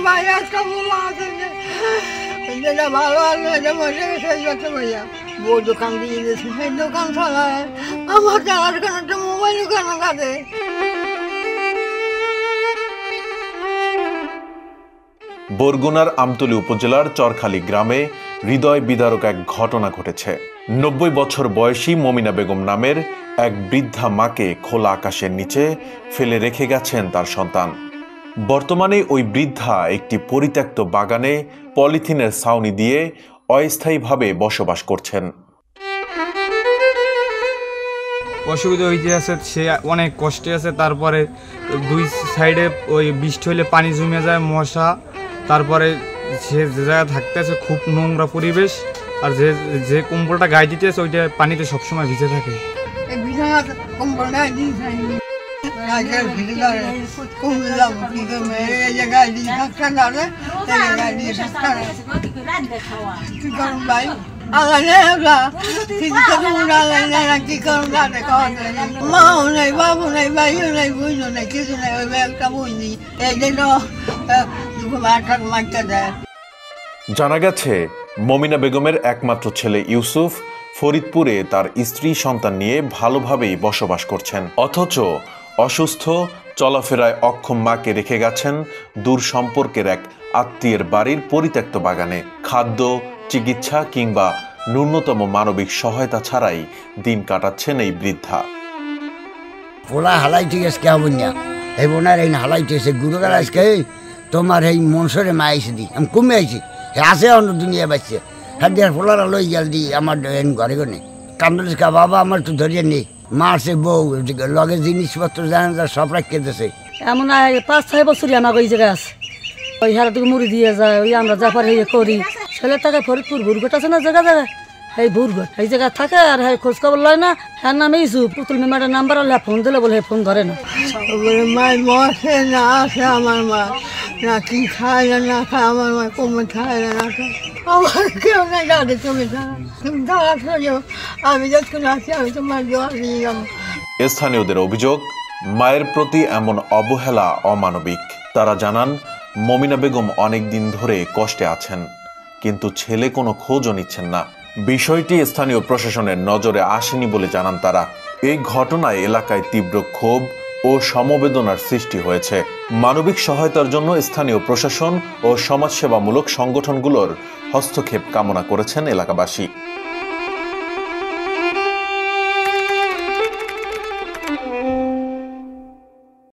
ভাই একটা বোমা আছে যেটা ভালো আছে এটা মরে গেছে যাচ্ছে ভাইয়া বউ দোকান দিয়ে দিয়েছে সেই দোকান চালায় আমার চালার কেন একটা মোবাইল কেন কাঁদে। বরগুনার আমতলী উপজেলার চরখালী গ্রামে হৃদয় বিদারক এক ঘটনা ঘটেছে। ৯০ বছর বয়সী মমিনা বেগম নামের এক বৃদ্ধা মাকে খোলা আকাশের নিচে ফেলে রেখে গেছেন তার সন্তান। বর্তমানে ওই বৃদ্ধা একটি পরিত্যক্ত বাগানে পলিথিনের ছাউনি দিয়ে অস্থায়ীভাবে বসবাস করছেন। অসুবিধা হইতে আছে, সে অনেক কষ্টে আছে। তারপরে দুই সাইডে ওই বৃষ্টি হলে পানি জমে যায়, মশা, তারপরে সে যে জায়গায় থাকতেছে খুব নোংরা পরিবেশ, আর যে কম্বলটা গায়ে দিতেছে ওইটা পানিতে সবসময় ভিজে থাকে। জানা গেছে মমিনা বেগমের একমাত্র ছেলে ইউসুফ ফরিদপুরে তার স্ত্রী সন্তান নিয়ে ভালোভাবেই বসবাস করছেন, অথচ অসুস্থ চলাফেরায় অক্ষম মাকে রেখে গেছেন দূর সম্পর্কের এক আত্মীয়ের বাড়ির পরিত্যক্ত বাগানে। খাদ্য, চিকিৎসা কিংবা ন্যূনতম মানবিক সহায়তা ছাড়াই দিন কাটাচ্ছেন এই বৃদ্ধা। পোলা হালাইতে গেছে কেমন না এই বোনার এই হালাইতেছে গুরুগার আজকে তোমার এই মনসরে মা আইসে দি আমি কমে আইছি আছে অন্য দুনিয়া বাঁচছে হ্যাঁ দিয়ে পোলারা লই গেল দি আমার ঘরে ঘরে কান্দলিস কা বাবা আমার তো ধরিয়ে নেই মারছে বউ লগে জিনিসপত্র জানা যা সব রাখিয়েছে। এমন ৫-৬ বছরই আমার ওই জায়গায় আছে, ওই হারাটুকু মুড়ি দিয়ে যায়, ওই আমরা জাফার হয়ে করি। ছেলের থাকে ফরিদপুর ভুরঘট আছে না জায়গা জায়গায়, এই ভুরঘট এই জায়গায় থাকে। আর হ্যাঁ খোঁজ খবর লয় না, হ্যাঁ নামে ইসু পুতুল মেমারের নাম্বার হলে ফোন দিলে বলে ফোন ধরে না। মাই বসে না আসে আমার মা, না কি খায় না না খায় আমার মা, কমে খায় না না খায় আমার কেউ নাই গাড়ি। তুমি তুমি দাঁড়া আমি যখন আসি আমি তোমার জল নিয়ে যাবো। স্থানীয়দের অভিযোগ, মায়ের প্রতি এমন অবহেলা অমানবিক। তারা জানান মমিনা বেগম অনেক দিন ধরে কষ্টে আছেন, কিন্তু ছেলে কোনো খোঁজও নিচ্ছেন না। বিষয়টি স্থানীয় প্রশাসনের নজরে আসেনি বলে জানান তারা। এই ঘটনায় এলাকায় তীব্র ক্ষোভ ও সমবেদনার সৃষ্টি হয়েছে। মানবিক সহায়তার জন্য স্থানীয় প্রশাসন ও সমাজসেবামূলক সংগঠনগুলোর হস্তক্ষেপ কামনা করেছেন এলাকাবাসী।